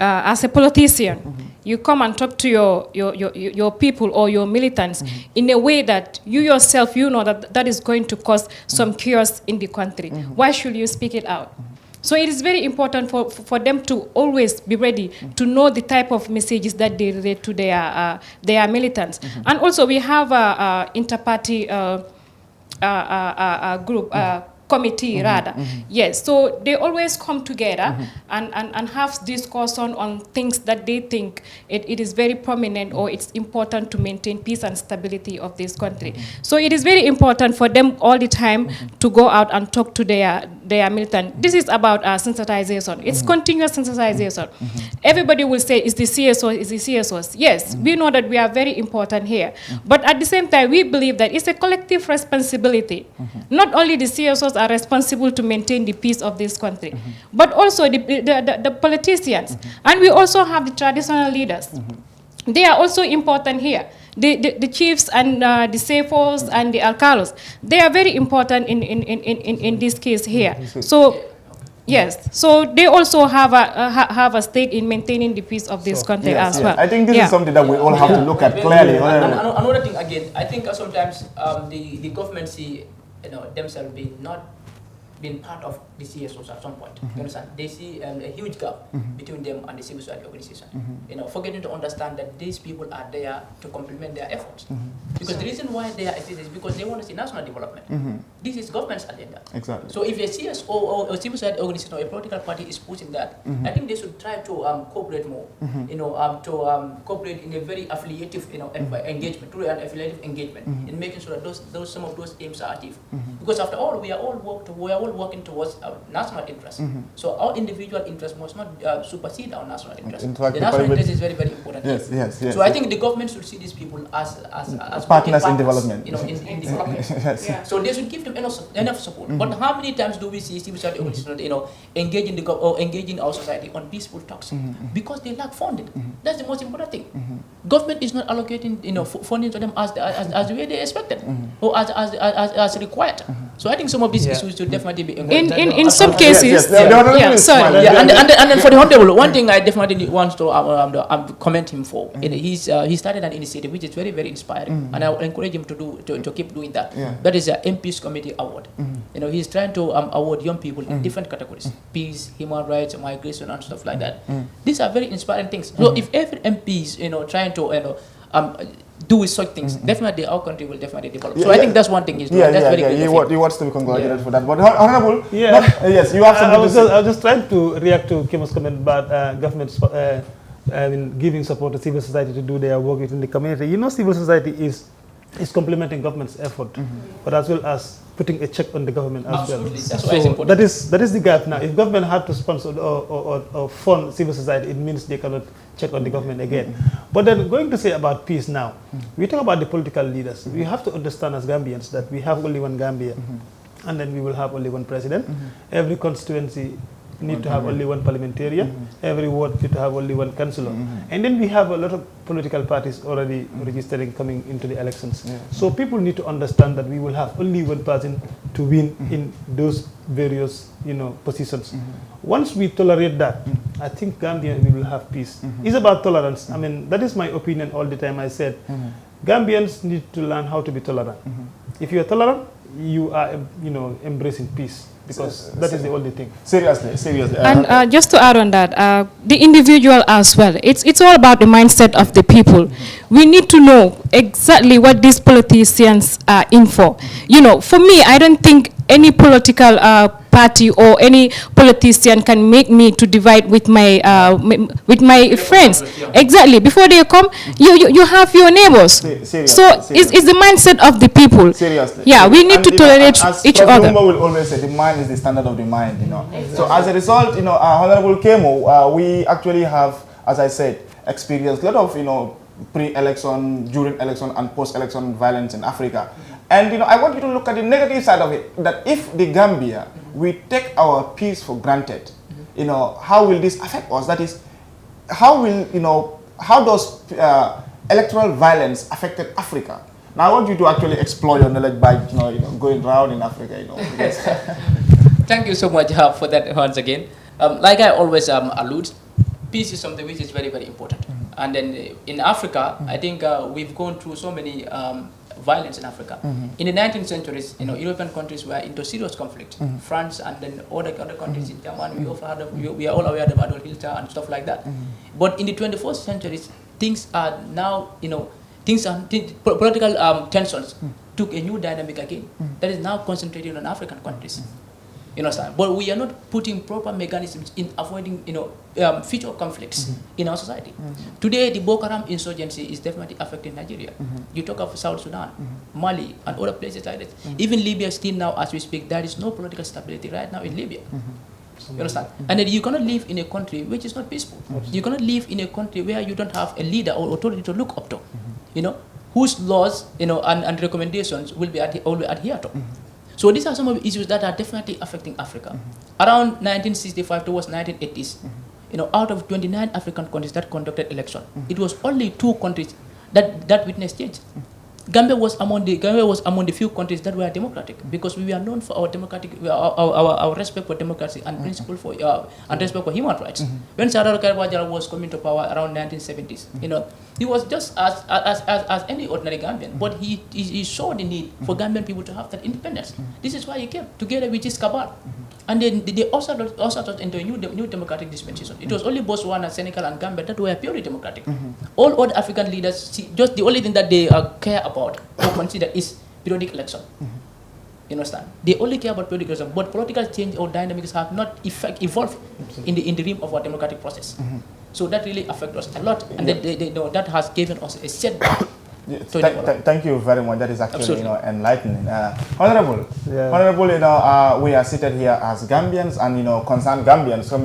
as a politician, you come and talk to your people or your militants in a way that you yourself, you know that is going to cause some chaos in the country. Why should you speak it out? So it is very important for them to always be ready to know the type of messages that they relate to their militants. And also we have a inter-party group, committee rather. Yes, so they always come together and have discussion on things that they think it is very prominent or it's important to maintain peace and stability of this country. So it is very important for them all the time to go out and talk to their militant. This is about sensitization. It's continuous sensitization. Everybody will say, is the CSOs, is the CSOs? Yes, we know that we are very important here. But at the same time, we believe that it's a collective responsibility. Not only the CSOs are responsible to maintain the peace of this country, but also the politicians. And we also have the traditional leaders. They are also important here. The chiefs and the CFOs and the alcalos, they are very important in this case here. So, yes, so they also have a stake in maintaining the peace of this country as well. I think this is something that we all have to look at clearly. Another thing again, I think sometimes the government see themselves being part of the CSOs at some point. You understand? They see a huge gap between them and the civil society organization. Forgetting to understand that these people are there to complement their efforts. Because the reason why they are existing is because they want to see national development. This is government's agenda. Exactly. So if a CSO or a civil society organization or a political party is pushing that, I think they should try to cooperate more. To cooperate in a very affiliative, engagement, through an affiliative engagement, in making sure that some of those aims are achieved. Because after all, we are all working towards our national interest. So our individual interest must not supersede our national interest. The national interest is very, very important. Yes. So I think the government should see these people as partners in development. In development. So they should give them enough support. But how many times do we see civil society organizations, engaging our society on peaceful talks? Because they lack funding. That's the most important thing. Government is not allocating funding to them as the way they expected or as required. So I think some of these issues should definitely be in some cases. Sorry. And then for the honorable, one thing I definitely want to commend him for. He started an initiative which is very, very inspiring, and I will encourage him to keep doing that. That is a MP's Committee Award. He's trying to award young people in different categories: peace, human rights, migration, and stuff like that. These are very inspiring things. So if every MP is trying to do such things, definitely our country will definitely develop. So I think that's one thing he's doing. That's very good. He wants to be congratulated for that. But honorable, yes, you have something to say. I was just trying to react to Kemo's comment about government giving support to civil society to do their work within the community. Civil society is complementing government's effort, but as well as putting a check on the government as well. That's why it's important. That is the gap now. If government had to sponsor or fund civil society, it means they cannot check on the government again. But then going to say about peace now, we talk about the political leaders. We have to understand as Gambians that we have only one Gambia, and then we will have only one president. Every constituency need to have only one parliamentarian. Every ward need to have only one councillor. And then we have a lot of political parties already registering coming into the elections. So people need to understand that we will have only one person to win in those various positions. Once we tolerate that, I think Gambia we will have peace. It's about tolerance. I mean, that is my opinion all the time. I said Gambians need to learn how to be tolerant. If you are tolerant, you are, embracing peace, because that is the only thing. Seriously. And just to add on that, the individual as well, it's all about the mindset of the people. We need to know exactly what these politicians are in for. For me, I don't think any political party or any politician can make me to divide with my friends. Exactly. Before they come, you have your neighbors. It's the mindset of the people. Seriously. Yeah, we need to tolerate each other. Will always say the mind is the standard of the mind, So as a result, Honorable Kemo, we actually have, as I said, experienced a lot of, pre-election, during election, and post-election violence in Africa. And, I want you to look at the negative side of it, that if the Gambia, we take our peace for granted, how will this affect us? That is, how does electoral violence affected Africa? Now, I want you to actually explore your knowledge by, going around in Africa, because Thank you so much for that once again. Like I always allude, peace is something which is very, very important. And then in Africa, I think we've gone through so many violence in Africa. In the 19th centuries, European countries were into serious conflict. France and then other countries in Germany, we are all aware of Adolf Hitler and stuff like that. But in the 21st century, things are now, political tensions took a new dynamic again. That is now concentrated on African countries. But we are not putting proper mechanisms in avoiding, future conflicts in our society. Today, the Boko Haram insurgency is definitely affecting Nigeria. You talk of South Sudan, Mali, and other places like that. Even Libya, still now, as we speak, there is no political stability right now in Libya. You understand? And then you cannot live in a country which is not peaceful. You cannot live in a country where you don't have a leader or authority to look up to, whose laws, and recommendations will be adhered to. So these are some of the issues that are definitely affecting Africa. Around 1965 towards 1980s, out of 29 African countries that conducted election, it was only 2 countries that witnessed change. Gambia was among the few countries that were democratic, because we are known for our democratic, our respect for democracy and principle for and respect for human rights. When Sadar Karwajara was coming to power around 1970s, he was just as any ordinary Gambian, but he saw the need for Gambian people to have that independence. This is why he came together with his cabal, and then they also got into a new democratic dispensation. It was only Botswana, Senegal, and Gambia that were purely democratic. All other African leaders, just the only thing that they care about or consider is periodic election. You understand? They only care about periodic election, but political change or dynamics have not evolved in the realm of our democratic process. So that really affects us a lot, and that has given us a setback. Thank you very much. That is actually enlightening. Honorable, we are seated here as Gambians and concerned Gambians. So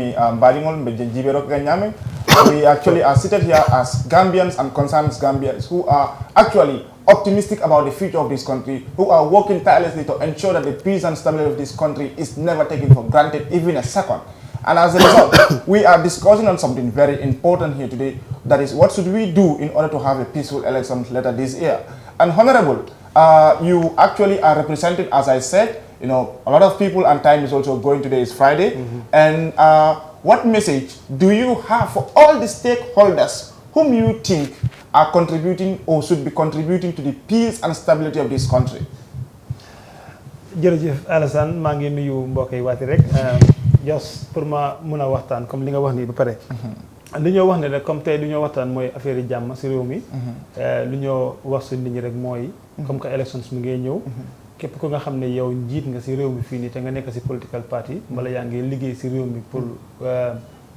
we actually are seated here as Gambians and concerned Gambians who are actually optimistic about the future of this country, who are working tirelessly to ensure that the peace and stability of this country is never taken for granted, even a second. And as a result, we are discussing on something very important here today. That is, what should we do in order to have a peaceful election later this year? And Honorable, you actually are represented, as I said, a lot of people, and time is also going. Today is Friday. And what message do you have for all the stakeholders whom you think are contributing or should be contributing to the peace and stability of this country? Jërëjëf Alassane, maa ngi nuyu mbokk yi waati rek. Just pour ma mun a waxtaan comme li nga wax nii ba pare. Li ñoo wax ne rek comme tey lu ñoo waxtaan mooy affaire yi jàmm si réew mi. Lu ñoo wax suñu nit ñi rek mooy comme que élections mi ngay ñëw. Képp ku nga xam ne yow njiit nga si réew mi fii nii te nga nekk si political party wala yaa ngi liggéey si réew mi pour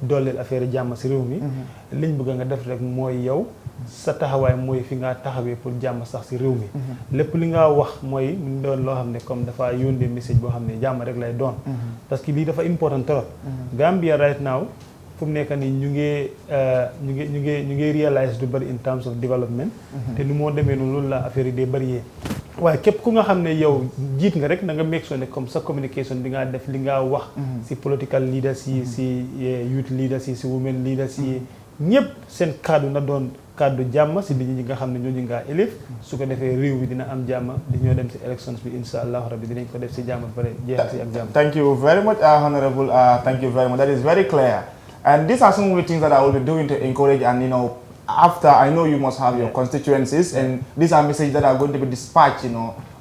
dooleel affaire yi jàmm si réew mi. Liñ bëgg nga def rek mooy yow sa taxawaay mooy fi nga taxawee pour jàmm sax si réew mi. Lépp li nga wax mooy mu doon loo xam ne comme dafa yónnee message boo xam ne jàmm rek lay doon. Parce que lii dafa important trop. Gambia right now fu mu nekk nii ñu ngi realize du bari in terms of development. Te nu moo demee noonu loolu la affaire yi day bari. waaye képp ku nga xam ne yow jiit nga rek na nga make sure ne comme sa communication bi nga def li nga wax si political leaders yi si youth leaders yi si women leaders yi ñëpp seen kaddu na doon kaddu jàmm si nit ñi nga xam ne ñooñu ngaa élif su ko defee réew mi dina am jàmm di ñoo dem si elections bi insha allahu rabbi dinañ ko def si jàmm ba pare jeexal si ak jàmm. Thank you very much, Honorable. Thank you very much. That is very clear. And these are some of the things that I will be doing to encourage and after, I know you must have your constituencies, and these are messages that are going to be dispatched,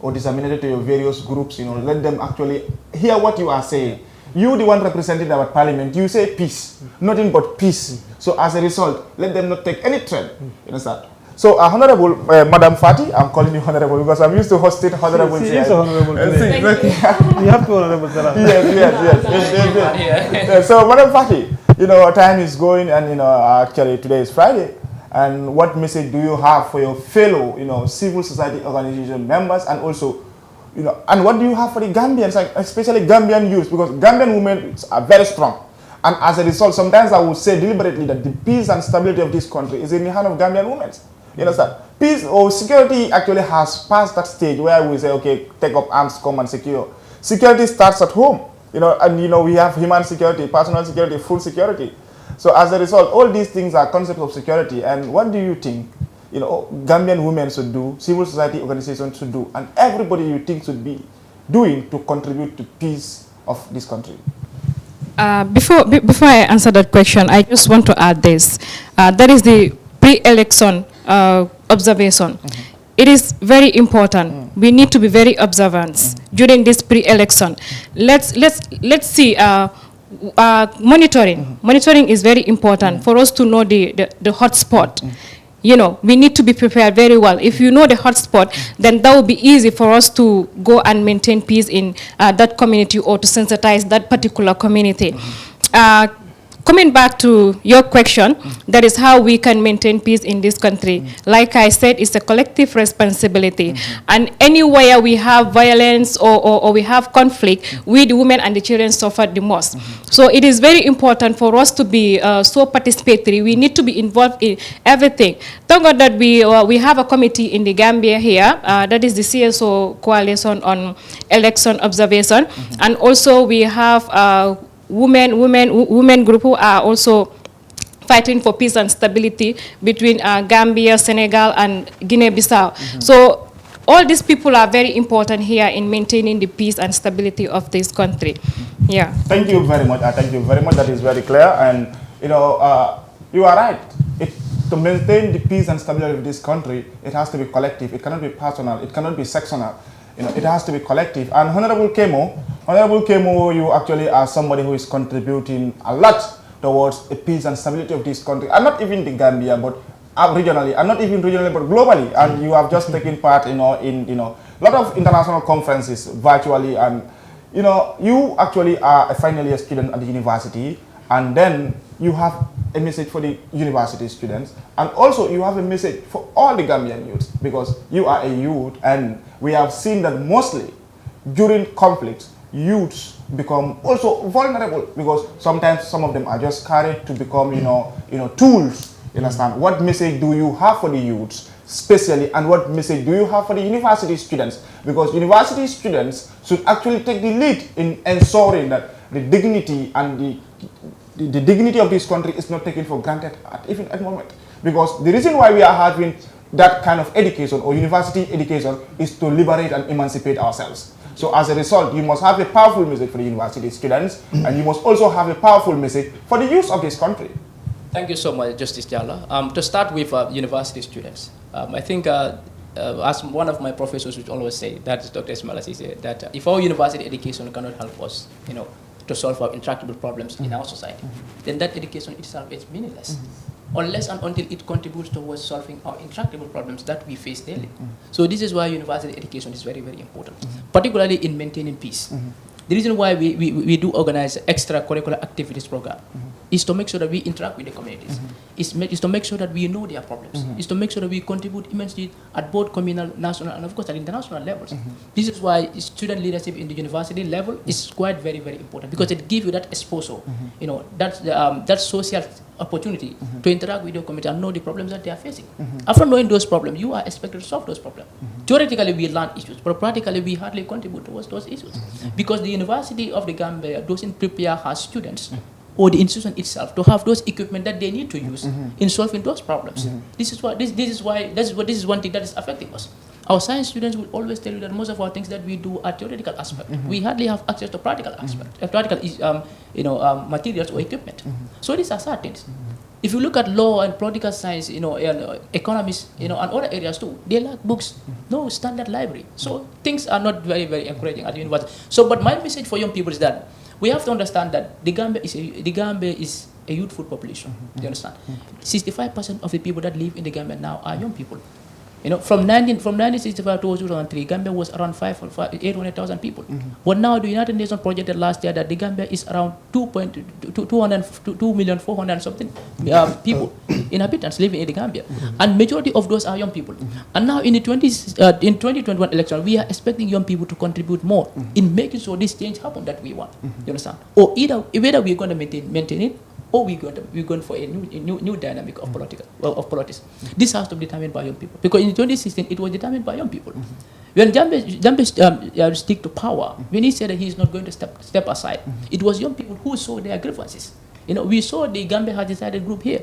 or disseminate it to your various groups, let them actually hear what you are saying. You, the one representing our parliament, you say peace, nothing but peace. So as a result, let them not take any trend. You understand? So, Honorable Madam Fati, I'm calling you Honorable because I'm used to hosting Honorable. She is Honorable today. You have to Honorable Salam. Yes. So, Madam Fati, time is going, and actually today is Friday. And what message do you have for your fellow, civil society organization members, and also, and what do you have for the Gambians, like especially Gambian youth, because Gambian women are very strong. And as a result, sometimes I would say deliberately that the peace and stability of this country is in the hand of Gambian women. You understand? Peace or security actually has passed that stage where we say, okay, take up arms, come and secure. Security starts at home, and we have human security, personal security, food security. So as a result, all these things are concepts of security. And what do you think, Gambian women should do, civil society organizations should do, and everybody you think should be doing to contribute to peace of this country? Before I answer that question, I just want to add this. That is the pre-election observation. It is very important. We need to be very observant during this pre-election. Let's see. Monitoring. Monitoring is very important for us to know the hotspot. We need to be prepared very well. If you know the hotspot, then that will be easy for us to go and maintain peace in that community or to sensitize that particular community. Coming back to your question, that is how we can maintain peace in this country. Like I said, it's a collective responsibility. And anywhere we have violence or we have conflict, we, the women and the children, suffer the most. So it is very important for us to be so participatory. We need to be involved in everything. Thank God that we have a committee in the Gambia here, that is the CSO Coalition on Election Observation. And also we have women group who are also fighting for peace and stability between Gambia, Senegal, and Guinea-Bissau. So all these people are very important here in maintaining the peace and stability of this country. Yeah. Thank you very much. Thank you very much. That is very clear. And you are right. To maintain the peace and stability of this country, it has to be collective. It cannot be personal. It cannot be sectional. It has to be collective. And Honorable Kemo, you actually are somebody who is contributing a lot towards the peace and stability of this country. And not even the Gambia, but regionally, and not even regionally, but globally. And you have just taken part, in a lot of international conferences virtually. And you actually are a final year student at the university, and then you have a message for the university students, and also you have a message for all the Gambian youths, because you are a youth, and we have seen that mostly during conflicts, youths become also vulnerable, because sometimes some of them are just carried to become, tools. You understand? What message do you have for the youths, especially, and what message do you have for the university students? Because university students should actually take the lead in ensuring that the dignity and the dignity of this country is not taken for granted even at the moment. Because the reason why we are having that kind of education or university education is to liberate and emancipate ourselves. So as a result, you must have a powerful message for the university students, and you must also have a powerful message for the youth of this country. Thank you so much, Justice Jalla. To start with university students, I think as one of my professors would always say, that is Dr. Ismail Ceesay, that if our university education cannot help us, to solve our intractable problems in our society, then that education itself is meaningless. Unless and until it contributes towards solving our intractable problems that we face daily. So this is why university education is very, very important, particularly in maintaining peace. The reason why we do organize extracurricular activities program is to make sure that we interact with the communities, is to make sure that we know their problems, is to make sure that we contribute immensely at both communal, national, and of course at international levels. This is why student leadership in the university level is quite very, very important, because it gives you that exposure, that social opportunity to interact with your community and know the problems that they are facing. After knowing those problems, you are expected to solve those problems. Theoretically, we learn issues, but practically, we hardly contribute towards those issues, because the University of the Gambia doesn't prepare her students or the institution itself to have those equipment that they need to use in solving those problems. This is one thing that is affecting us. Our science students will always tell you that most of our things that we do are theoretical aspect. We hardly have access to practical aspect, practical materials or equipment. So these are sad things. If you look at law and political science, and economics, and other areas too, they lack books, no standard library. So things are not very, very encouraging at university. So, but my message for young people is that we have to understand that the Gambia is a youthful population. Do you understand? 65% of the people that live in the Gambia now are young people. From 1965 to 2003, Gambia was around 800,000 people. But now the United Nations projected last year that the Gambia is around 2,400,000 something people, inhabitants living in the Gambia. And majority of those are young people. And now in the 2021 election, we are expecting young people to contribute more in making sure this change happen that we want. You understand? Or either we're going to maintain it, or we're going for a new dynamic of politics. This has to be determined by young people. Because in 2016, it was determined by young people. When Jammeh stick to power, when he said that he is not going to step aside, it was young people who saw their grievances. We saw the Gambia has decided group here.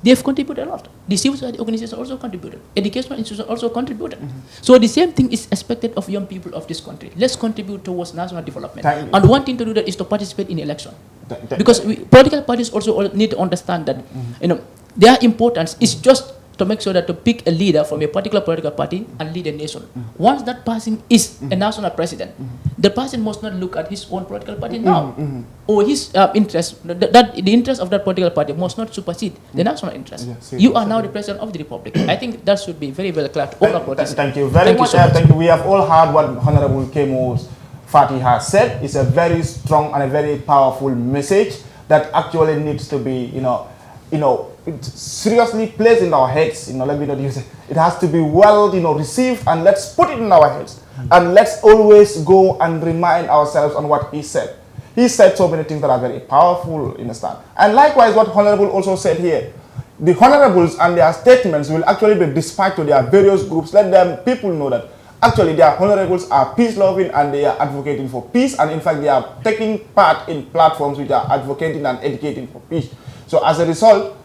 They've contributed a lot. The civil society organizations also contributed. Educational institutions also contributed. So the same thing is expected of young people of this country. Let's contribute towards national development. And one thing to do that is to participate in election. Because political parties also need to understand that their importance is just to make sure that to pick a leader from a particular political party and lead a nation. Once that person is a national president, the person must not look at his own political party now or his interest. The interest of that political party must not supersede the national interest. You are now the president of the republic. I think that should be very well clear to all our politicians. Thank you very much. Thank you. We have all heard what Honorable Kemo Fatou has said. It's a very strong and a very powerful message that actually needs to be, it's seriously placed in our heads. Let me not use it. It has to be well, received, and let's put it in our heads. And let's always go and remind ourselves on what he said. He said so many things that are very powerful, understand. And likewise, what Honorable also said here, the Honorables and their statements will actually be dispatched to their various groups. Let people know that actually their Honorables are peace-loving and they are advocating for peace. And in fact, they are taking part in platforms which are advocating and educating for peace. So as a result,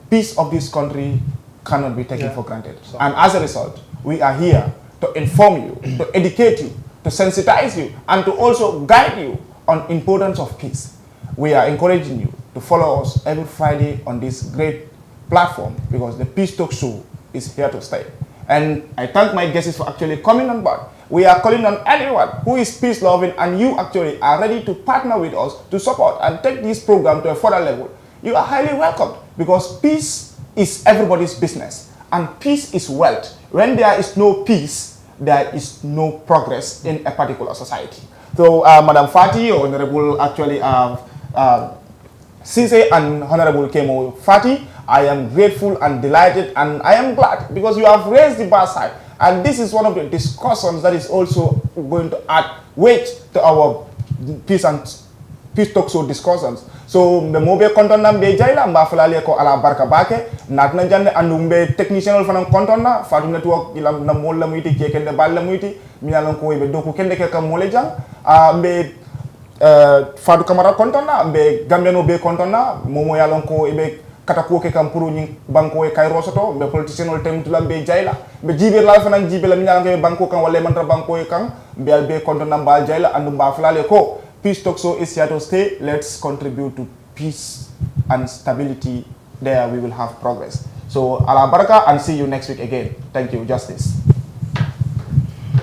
peace of this country cannot be taken for granted. And as a result, we are here to inform you, to educate you, to sensitize you, and to also guide you on importance of peace. We are encouraging you to follow us every Friday on this great platform because the Peace Talk Show is here to stay. And I thank my guests for actually coming on board. We are calling on anyone who is peace-loving and you actually are ready to partner with us to support and take this program to a further level. You are highly welcomed because peace is everybody's business and peace is wealth. When there is no peace, there is no progress in a particular society. So, Madam Fatou, Honorable actually Ceesay and Honorable Kemo Fatou, I am grateful and delighted and I am glad because you have raised the bar side. And this is one of the discussions that is also going to add weight to our peace talk show discussions. So mbe mobe konton na mbe jaila mba falale ko ala barka bake natna jande andu mbe technician fanan konton na Fatou network ila na mol la muyti kekende bal la muyti mi yalon ko be doku kende ke kam mole jang mbe Fatou Camara konton na mbe Gambiano be konton na momo yalon ko be katako ke kam puru ni banko e kayro soto mbe politician ol temtula mbe jaila mbe jibe la fanan jibe la mi yalon ke banko kan wala mantra banko e kan mbe be konton na mbal jaila andu mba falale ko Peace Talk Show is here to stay. Let's contribute to peace and stability. There we will have progress. So, ala baraka and see you next week again. Thank you. Justice.